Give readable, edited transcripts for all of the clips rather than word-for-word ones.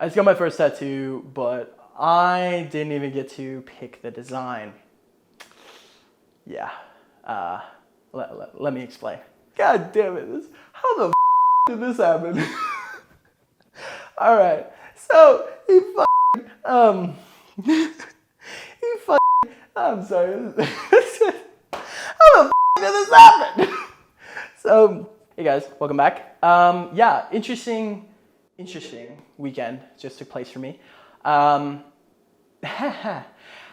I just got my first tattoo, but I didn't even get to pick the design. Yeah, let me explain. God damn it, how the did this happen? All right, so he I'm sorry. How the did this happen? So, hey guys, welcome back. Yeah, interesting weekend just took place for me. The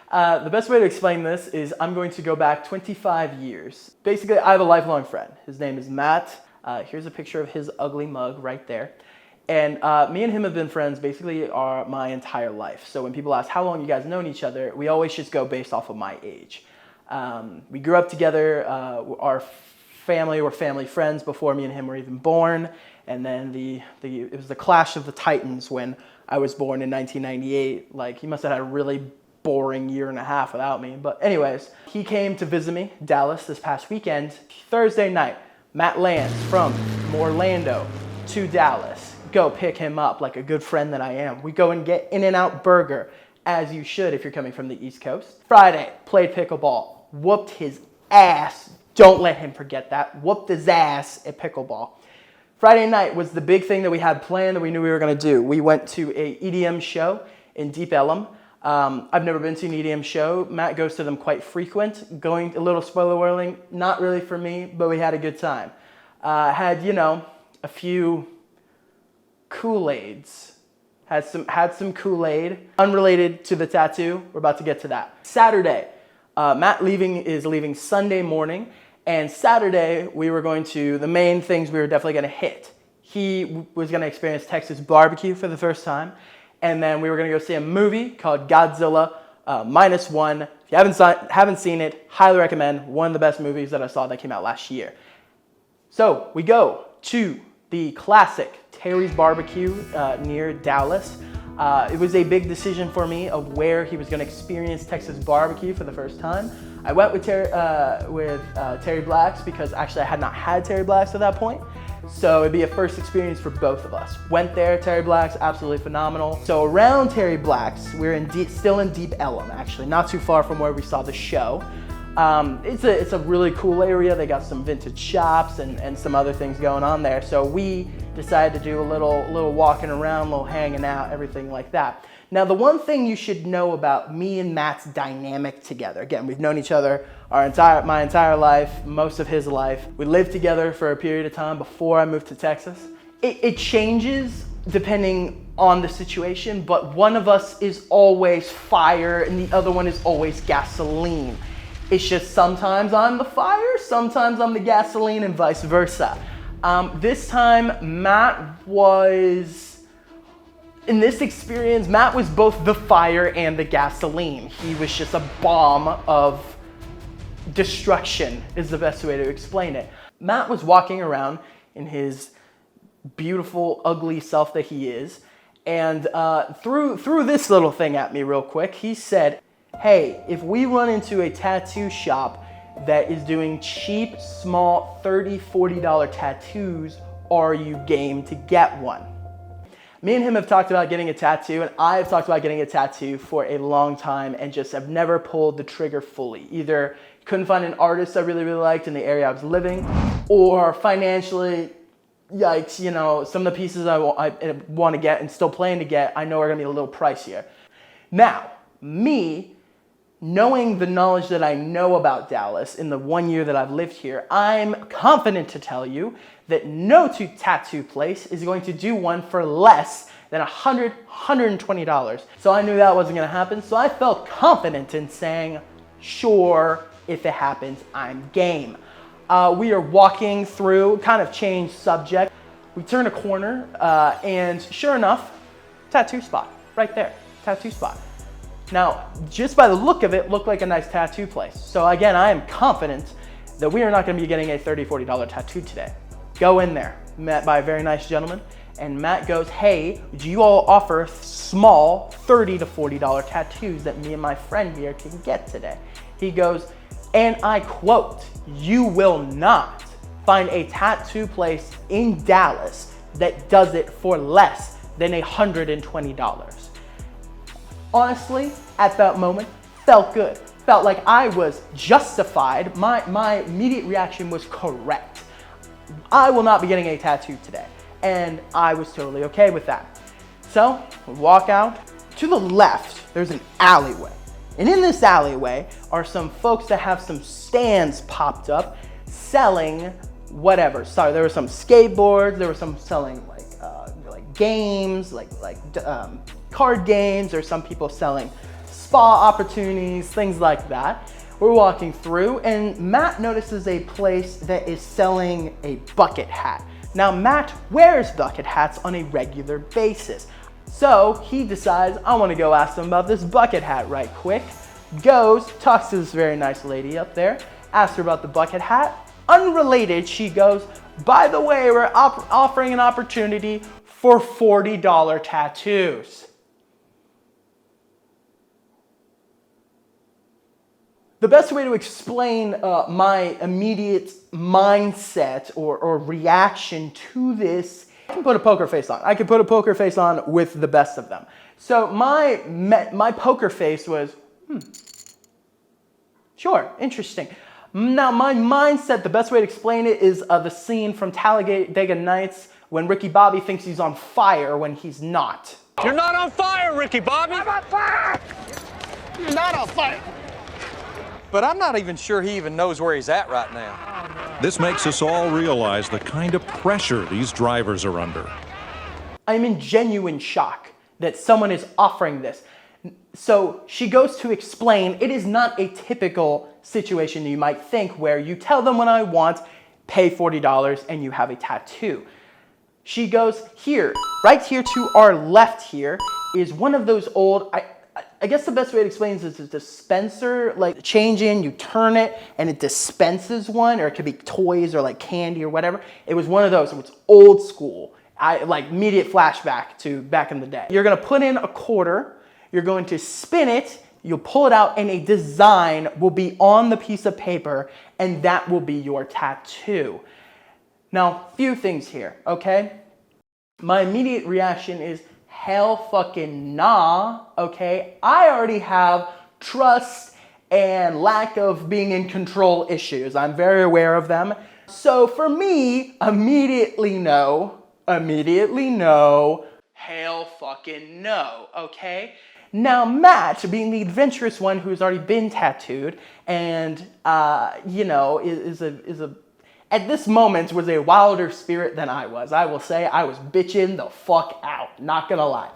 best way to explain this is I'm going to go back 25 years. Basically, I have a lifelong friend. His name is Matt. Here's a picture of his ugly mug right there. And me and him have been friends basically my entire life. So when people ask how long you guys known each other, we always just go based off of my age. We grew up together. Our family were family friends before me and him were even born. And then it was the clash of the titans when I was born in 1998. Like, he must have had a really boring year and a half without me. But anyways, he came to visit me, Dallas, this past weekend. Thursday night, Matt lands from Orlando to Dallas. Go pick him up like a good friend that I am. We go and get In-N-Out Burger, as you should if you're coming from the East Coast. Friday, played pickleball, whooped his ass. Don't let him forget that. Whooped his ass at pickleball. Friday night was the big thing that we had planned that we knew we were going to do. We went to a EDM show in Deep Ellum. I've never been to an EDM show. Matt goes to them quite frequent. Going a little spoiler warning, not really for me, but we had a good time. Had, a few Kool-Aids. Had some Kool-Aid. Unrelated to the tattoo. We're about to get to that. Saturday, Matt is leaving Sunday morning. And Saturday, the main things we were definitely going to hit. He was going to experience Texas barbecue for the first time. And then we were going to go see a movie called Godzilla Minus One. If you haven't seen it, highly recommend. One of the best movies that I saw that came out last year. So we go to the classic Terry's Barbecue near Dallas. It was a big decision for me of where he was going to experience Texas barbecue for the first time. I went with Terry Black's because actually I had not had Terry Black's at that point. So it'd be a first experience for both of us. Went there, Terry Black's, absolutely phenomenal. So around Terry Black's, we're still in Deep Ellum, actually, not too far from where we saw the show. It's a really cool area. They got some vintage shops and some other things going on there. So we decided to do a little walking around, a little hanging out, everything like that. Now, the one thing you should know about me and Matt's dynamic together, again, we've known each other my entire life, most of his life. We lived together for a period of time before I moved to Texas. It changes depending on the situation, but one of us is always fire and the other one is always gasoline. It's just sometimes I'm the fire, sometimes I'm the gasoline, and vice versa. This time, in this experience, Matt was both the fire and the gasoline. He was just a bomb of destruction, is the best way to explain it. Matt was walking around in his beautiful, ugly self that he is, and threw this little thing at me real quick. He said, "Hey, if we run into a tattoo shop that is doing cheap, small, $30, $40 tattoos, are you game to get one?" Me and him have talked about getting a tattoo, and I have talked about getting a tattoo for a long time and just have never pulled the trigger fully. Either couldn't find an artist I really, really liked in the area I was living, or financially, yikes, some of the pieces I want to get and still plan to get, I know are going to be a little pricier. Now, me, knowing the knowledge that I know about Dallas in the 1 year that I've lived here, I'm confident to tell you that no tattoo place is going to do one for less than $100, $120. So I knew that wasn't going to happen. So I felt confident in saying, sure, if it happens, I'm game. We are walking through, kind of changed subject. We turn a corner and sure enough, tattoo spot right there, tattoo spot. Now, just by the look of it, looked like a nice tattoo place. So again, I am confident that we are not going to be getting a $30, $40 tattoo today. Go in there, met by a very nice gentleman, and Matt goes, "Hey, do you all offer small $30 to $40 tattoos that me and my friend here can get today?" He goes, and I quote, "You will not find a tattoo place in Dallas that does it for less than $120. Honestly, at that moment, felt good. Felt like I was justified. My immediate reaction was correct. I will not be getting a tattoo today. And I was totally okay with that. So, we walk out. To the left, there's an alleyway. And in this alleyway are some folks that have some stands popped up selling whatever. Sorry, there were some skateboards, there were some selling like games, card games, or some people selling spa opportunities, things like that. We're walking through and Matt notices a place that is selling a bucket hat. Now Matt wears bucket hats on a regular basis. So he decides, I want to go ask them about this bucket hat right quick. Goes, talks to this very nice lady up there, asks her about the bucket hat. Unrelated, she goes, by the way, we're offering an opportunity for $40 tattoos. The best way to explain my immediate mindset or reaction to this, I can put a poker face on. I can put a poker face on with the best of them. So my poker face was, sure, interesting. Now my mindset, the best way to explain it is the scene from Talladega Nights when Ricky Bobby thinks he's on fire when he's not. You're not on fire, Ricky Bobby! I'm on fire! You're not on fire! But I'm not even sure he even knows where he's at right now. This makes us all realize the kind of pressure these drivers are under. I'm in genuine shock that someone is offering this. So she goes to explain it is not a typical situation you might think where you tell them what I want, pay $40, and you have a tattoo. She goes here, right here to our left here is one of those old, I guess the best way to explain this is a dispenser, like change in, you turn it and it dispenses one, or it could be toys or like candy or whatever. It was one of those, it was old school. Like immediate flashback to back in the day. You're gonna put in a quarter, you're going to spin it, you'll pull it out, and a design will be on the piece of paper, and that will be your tattoo. Now, few things here, okay? My immediate reaction is, hell fucking nah, okay? I already have trust and lack of being in control issues. I'm very aware of them. So for me, immediately no, hell fucking no, okay? Now Matt, being the adventurous one who's already been tattooed and, at this moment was a wilder spirit than I was. I will say I was bitching the fuck out, not gonna lie.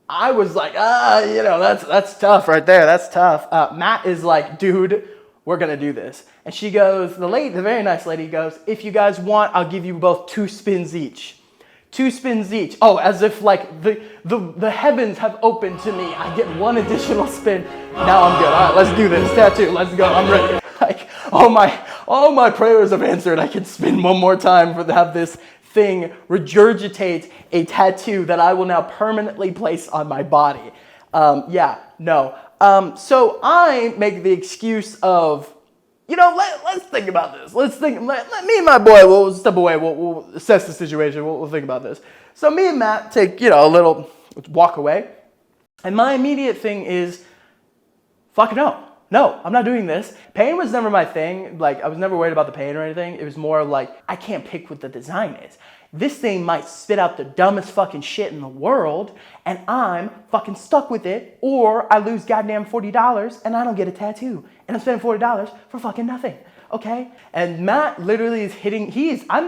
I was like, that's tough right there, that's tough. Matt is like, dude, we're gonna do this. And she goes, the very nice lady goes, if you guys want, I'll give you both 2 spins each. 2 spins each. Oh, as if like the heavens have opened to me. I get 1 additional spin. Now I'm good. All right, let's do this. Tattoo, let's go. I'm ready. Like, all my prayers have answered. I can spin 1 more time to have this thing regurgitate a tattoo that I will now permanently place on my body. So I make the excuse of, let's think about this. Let me and my boy, we'll step away. We'll assess the situation. We'll think about this. So me and Matt take, a little walk away. And my immediate thing is, fuck no. No, I'm not doing this. Pain was never my thing. Like, I was never worried about the pain or anything. It was more like, I can't pick what the design is. This thing might spit out the dumbest fucking shit in the world, and I'm fucking stuck with it, or I lose goddamn $40 and I don't get a tattoo. And I'm spending $40 for fucking nothing, okay? And Matt literally is hitting, he's a,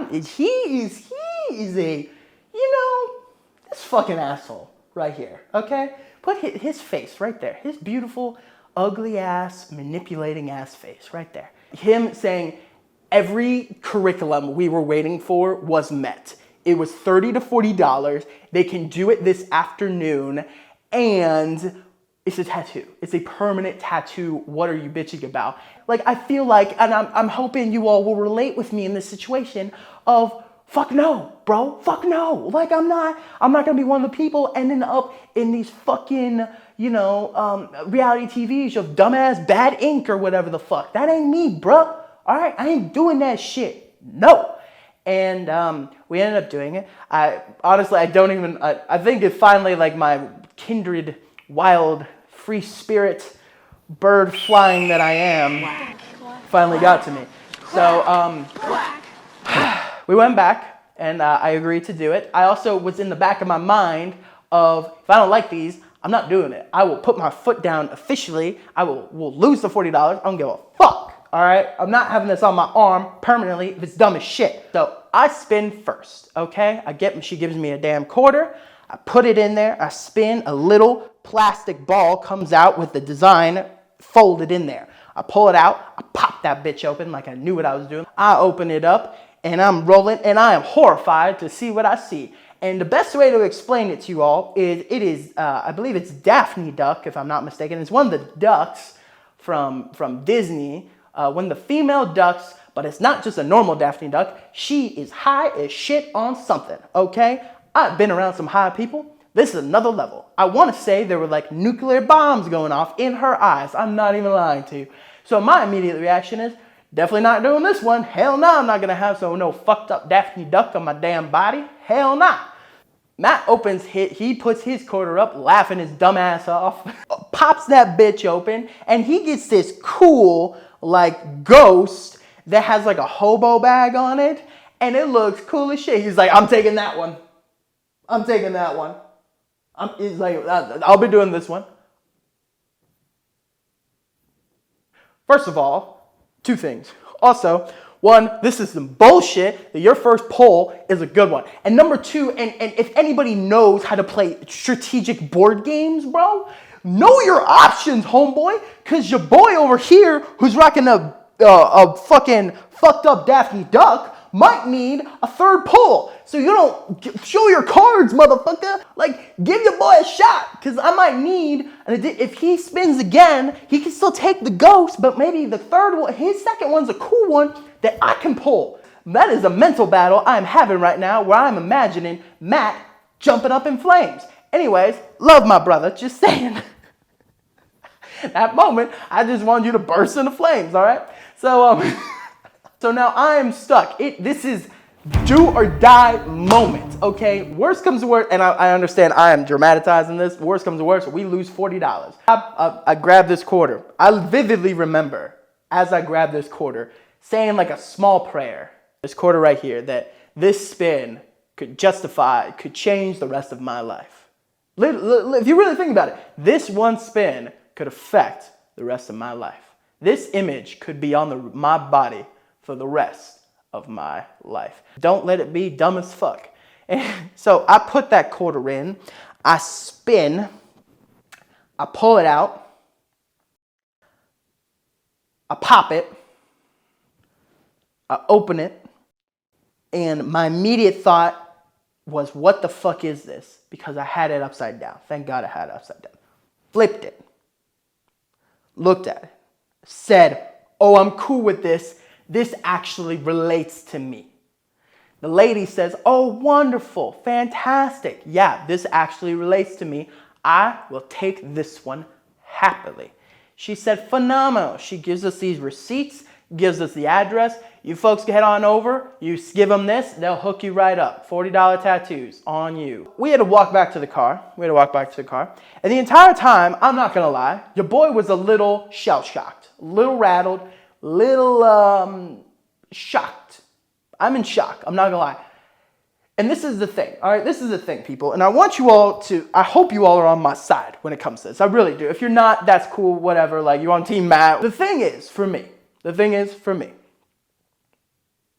this fucking asshole right here, okay? Put his face right there, his beautiful, ugly ass, manipulating ass face right there. Him saying every curriculum we were waiting for was met. It was $30 to $40. They can do it this afternoon, and it's a tattoo. It's a permanent tattoo. What are you bitching about? Like, I feel like, and I'm hoping you all will relate with me in this situation of, fuck no, bro, fuck no. Like, I'm not gonna be one of the people ending up in these fucking, reality TV shows, dumbass Bad Ink or whatever the fuck. That ain't me, bro. All right, I ain't doing that shit. No. And we ended up doing it. I think it finally, like, my kindred, wild, free spirit, bird flying that I am, finally got to me. So we went back, and I agreed to do it. I also was in the back of my mind of, if I don't like these, I'm not doing it. I will put my foot down officially. We'll lose the $40. I don't give a fuck. All right, I'm not having this on my arm permanently if it's dumb as shit. So I spin first, okay? She gives me a damn quarter. I put it in there. I spin. A little plastic ball comes out with the design folded in there. I pull it out. I pop that bitch open like I knew what I was doing. I open it up and I'm rolling and I am horrified to see what I see. And the best way to explain it to you all is, I believe it's Daffy Duck, if I'm not mistaken. It's one of the ducks from Disney. When the female ducks, but it's not just a normal Daffy Duck, she is high as shit on something, okay? I've been around some high people. This is another level. I want to say there were like nuclear bombs going off in her eyes. I'm not even lying to you. So my immediate reaction is, definitely not doing this one. Hell no, I'm not going to have no fucked up Daffy Duck on my damn body. Hell no. Matt he puts his quarter up, laughing his dumb ass off, pops that bitch open, and he gets this cool, like, ghost that has like a hobo bag on it, and it looks cool as shit. He's like, I'm taking that one. I'm taking that one. He's like, I'll be doing this one. First of all, two things. Also, one, this is some bullshit that your first poll is a good one. And number two, and if anybody knows how to play strategic board games, bro, know your options, homeboy, because your boy over here who's rocking a fucking fucked up Daffy Duck might need a third pull. So you don't show your cards, motherfucker. Like, give your boy a shot, because I might need, if he spins again, he can still take the ghost, but maybe the third one, his second one's a cool one that I can pull. That is a mental battle I'm having right now where I'm imagining Matt jumping up in flames. Anyways, love my brother, just saying. That moment, I just wanted you to burst into flames, all right? So, so now I am stuck. This is do or die moment, okay? Worst comes to worst, and I understand I am dramatizing this. Worst comes to worst, we lose $40. I grab this quarter. I vividly remember, as I grab this quarter, saying like a small prayer, this quarter right here, that this spin could change the rest of my life. If you really think about it, this one spin could affect the rest of my life. This image could be on my body for the rest of my life. Don't let it be dumb as fuck. And so I put that quarter in, I spin, I pull it out, I pop it, I open it, and my immediate thought was, what the fuck is this? Because I had it upside down. Thank God I had it upside down. Flipped it. Looked at it. Said, oh, I'm cool with this. This actually relates to me. The lady says, oh, wonderful, fantastic. Yeah, this actually relates to me. I will take this one happily. She said, phenomenal. She gives us these receipts, gives us the address. You folks head on over, you give them this, they'll hook you right up. $40 tattoos on you. We had to walk back to the car. And the entire time, I'm not gonna lie, your boy was a little shell-shocked, a little rattled, little shocked. I'm in shock, I'm not gonna lie. And this is the thing, all right? This is the thing, people. And I want you all I hope you all are on my side when it comes to this. I really do. If you're not, that's cool, whatever. Like, you're on Team Matt. The thing is, for me,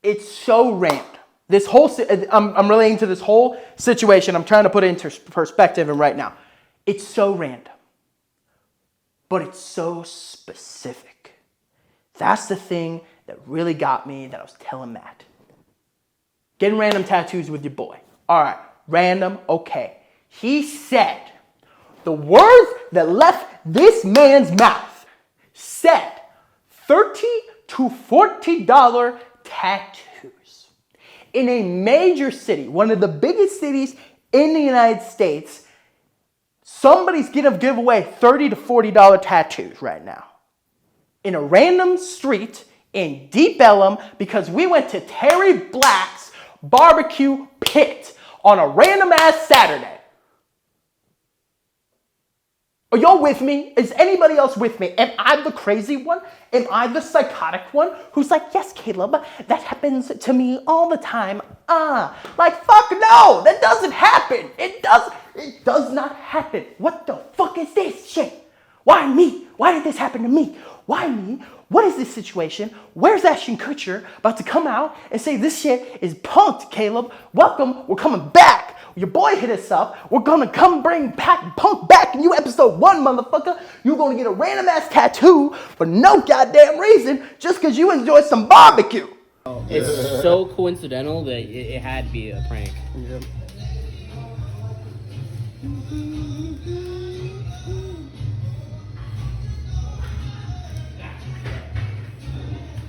it's so random. This whole, I'm relating to this whole situation. I'm trying to put it into perspective, and right now, it's so random, but it's so specific. That's the thing that really got me, that I was telling Matt. Getting random tattoos with your boy. All right, random, okay. He said, the words that left this man's mouth said $30 to $40 tattoos. In a major city, one of the biggest cities in the United States, somebody's gonna give away $30 to $40 tattoos right now. In a random street in Deep Ellum, because we went to Terry Black's barbecue pit on a random ass Saturday. Are y'all with me? Is anybody else with me? Am I the crazy one? Am I the psychotic one who's like, yes, Caleb, that happens to me all the time. Like, fuck no, that doesn't happen. It does not happen. What the fuck is this shit? Why me? Why did this happen to me? Why me? What is this situation? Where's Ashton Kutcher about to come out and say this shit is punked, Caleb? Welcome, we're coming back. Your boy hit us up. We're gonna come bring Punk back in you episode 1, motherfucker. You're gonna get a random ass tattoo for no goddamn reason just because you enjoy some barbecue. It's so coincidental that it had to be a prank. Yeah.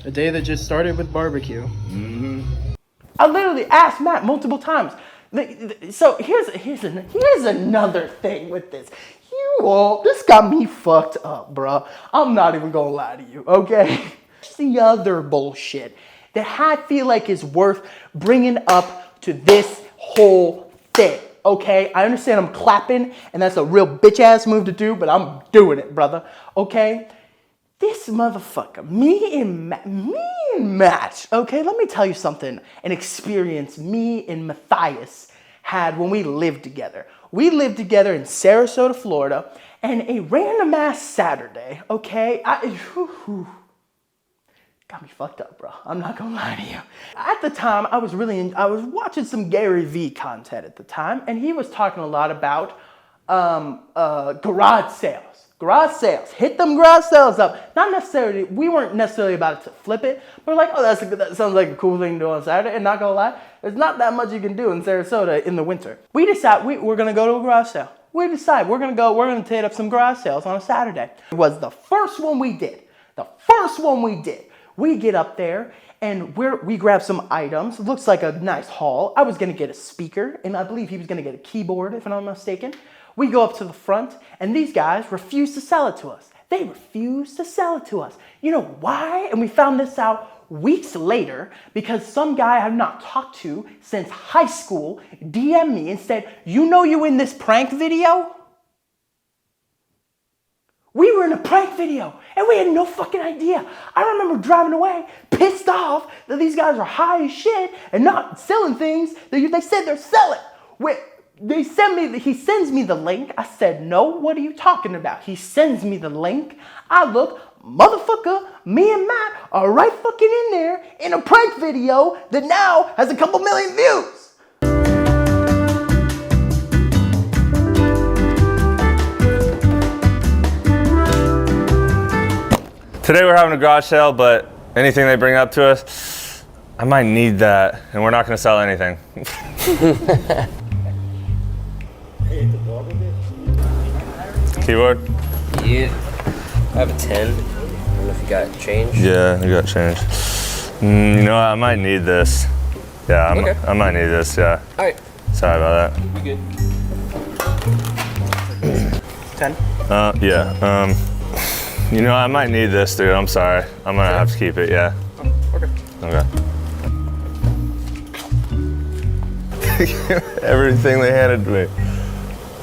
A day that just started with barbecue. Mm-hmm. I literally asked Matt multiple times. So here's another thing with this. This got me fucked up, bro. I'm not even gonna lie to you, okay? It's the other bullshit that I feel like is worth bringing up to this whole thing, okay? I understand I'm clapping, and that's a real bitch-ass move to do, but I'm doing it, brother, okay? This motherfucker, me and Matt, okay, let me tell you something, an experience me and Matthias had when we lived together. We lived together in Sarasota, Florida, and a random ass Saturday, okay, got me fucked up, bro. I'm not gonna lie to you. At the time, I was watching some Gary Vee content at the time, and he was talking a lot about garage sales. Garage sales. Hit them garage sales up. Not necessarily, we weren't necessarily about to flip it, but like, oh, that sounds like a cool thing to do on Saturday. And not gonna lie, there's not that much you can do in Sarasota in the winter. We decide we're gonna go to a garage sale. We decide we're gonna hit up some garage sales on a Saturday. It was the first one we did. We get up there and we grab some items. Looks like a nice haul. I was gonna get a speaker, and I believe he was gonna get a keyboard, if I'm not mistaken. We go up to the front, and these guys refuse to sell it to us. They refuse to sell it to us. You know why? And we found this out weeks later because some guy I've not talked to since high school DM'd me and said, you know you in this prank video? We were in a prank video, and we had no fucking idea. I remember driving away, pissed off that these guys are high as shit and not selling things that they said they're selling. He sends me the link. I said, no, what are you talking about? He sends me the link. I look, motherfucker, me and Matt are right fucking in there in a prank video that now has a couple million views. Today we're having a garage sale, but anything they bring up to us, I might need that, and we're not gonna sell anything. Keyboard? Yeah. I have a 10. I don't know if you got change. Yeah, I got change. You know, I might need this. Yeah, Okay. I might need this, yeah. All right. Sorry about that. You good? 10. Yeah. You know, I might need this, dude. I'm sorry. I'm gonna have to keep it, yeah. Okay. Okay. Everything they handed to me.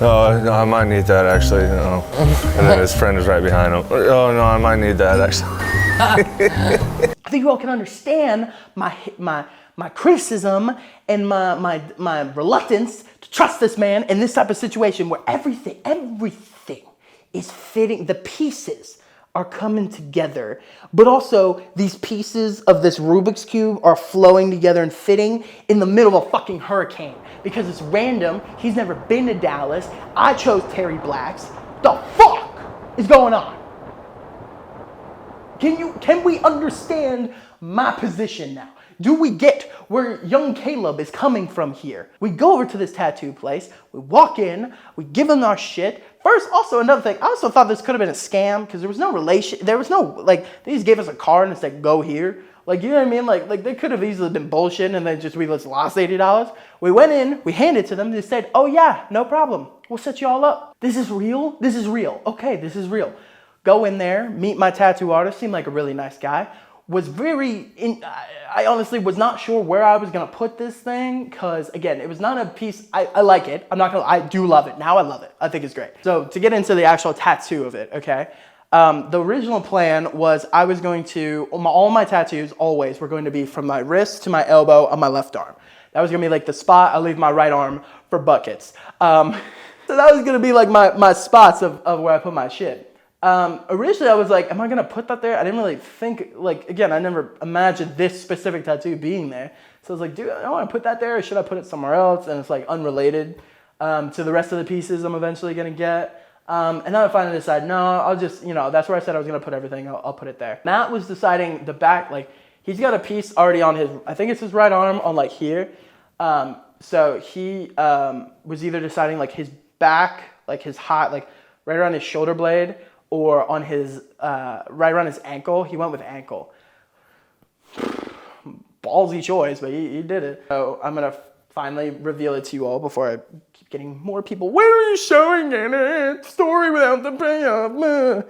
Oh, no, I might need that, actually. No. And then his friend is right behind him. Oh, no, I might need that, actually. I think you all can understand my criticism and my reluctance to trust this man in this type of situation where everything is fitting. The pieces are coming together, but also these pieces of this Rubik's Cube are flowing together and fitting in the middle of a fucking hurricane because it's random. He's never been to Dallas. I chose Terry Blacks. The fuck is going on? Can we understand my position now? Do we get where young Caleb is coming from here? We go over to this tattoo place, we walk in, we give them our shit. First, also another thing, I also thought this could have been a scam because there was no relation, they just gave us a card and said, go here. Like, you know what I mean? Like they could have easily been bullshitting and then we just lost $80. We went in, we handed it to them, they said, oh yeah, no problem. We'll set you all up. This is real? This is real. Okay, this is real. Go in there, meet my tattoo artist, seemed like a really nice guy. was I honestly was not sure where I was gonna put this thing, because again, it was not a piece. I like it. I do love it. Now I love it. I think it's great. So to get into the actual tattoo of it, okay. The original plan was I was going to, all my tattoos always were going to be from my wrist to my elbow on my left arm. That was gonna be like the spot. I leave my right arm for buckets. So that was gonna be like my spots of where I put my shit. Originally I was like, am I gonna put that there? I didn't really think, like, again, I never imagined this specific tattoo being there. So I was like, dude, I want to put that there, or should I put it somewhere else? And it's like unrelated to the rest of the pieces I'm eventually gonna get. And then I finally decided, no, I'll just, that's where I said I was gonna put everything. I'll put it there. Matt was deciding the back, like, he's got a piece already on his, I think it's his right arm on like here. So he was either deciding like his back, like his hot, like right around his shoulder blade, or on his, right around his ankle. He went with ankle. Ballsy choice, but he did it. So I'm gonna finally reveal it to you all before I keep getting more people. Where are you showing it? Story without the payoff.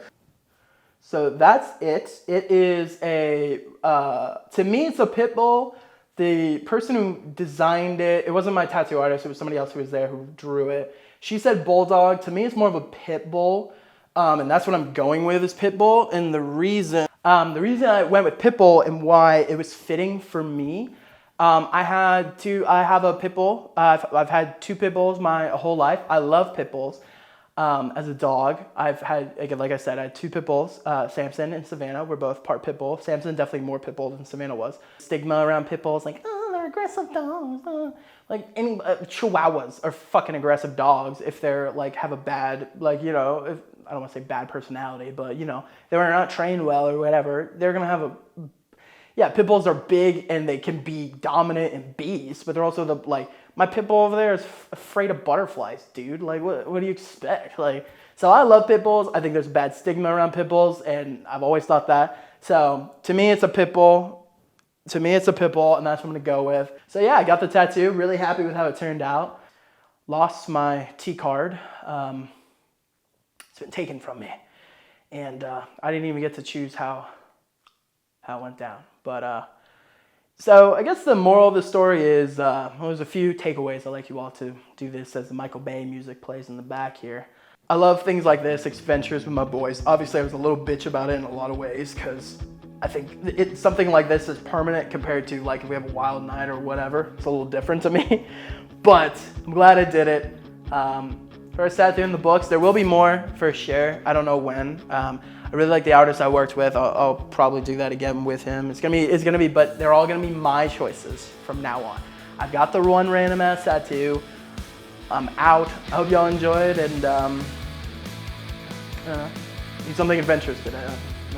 So that's it. It is to me, it's a pit bull. The person who designed it wasn't my tattoo artist. It was somebody else who was there who drew it. She said bulldog. To me, it's more of a pit bull. And that's what I'm going with, is pit bull. And the reason I went with pit bull and why it was fitting for me, I have a pit bull. I've had 2 pit bulls my whole life. I love pit bulls. As a dog, I've had, again, like I said, I had 2 pit bulls. Samson and Savannah were both part pit bull. Samson definitely more pit bull than Savannah was. Stigma around pit bulls, like, oh, they're aggressive dogs. Like, any Chihuahuas are fucking aggressive dogs if they're like have a bad, like, if, I don't want to say bad personality, but they were not trained well or whatever. They're gonna have pit bulls are big and they can be dominant and beasts, but they're also my pit bull over there is afraid of butterflies, dude. Like, what do you expect? Like, so I love pit bulls. I think there's bad stigma around pit bulls, and I've always thought that. So to me, it's a pit bull. And that's what I'm gonna go with. So yeah, I got the tattoo. Really happy with how it turned out. Lost my T card. It's been taken from me, and I didn't even get to choose how it went down. But so I guess the moral of the story is there's a few takeaways. I'd like you all to do this as the Michael Bay music plays in the back here. I love things like this, adventures with my boys. Obviously, I was a little bitch about it in a lot of ways, because I think something like this is permanent compared to like if we have a wild night or whatever. It's a little different to me, but I'm glad I did it. First tattoo in the books. There will be more for sure. I don't know when. I really like the artist I worked with. I'll probably do that again with him. It's gonna be, but they're all gonna be my choices from now on. I've got the one random ass tattoo. I'm out. I hope y'all enjoyed, and do something adventurous today.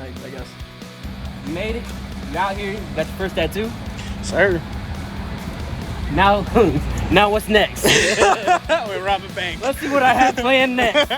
I guess. You made it. You out here. You got your first tattoo. Sir. Now what's next? We're robbing banks. Let's see what I have planned next.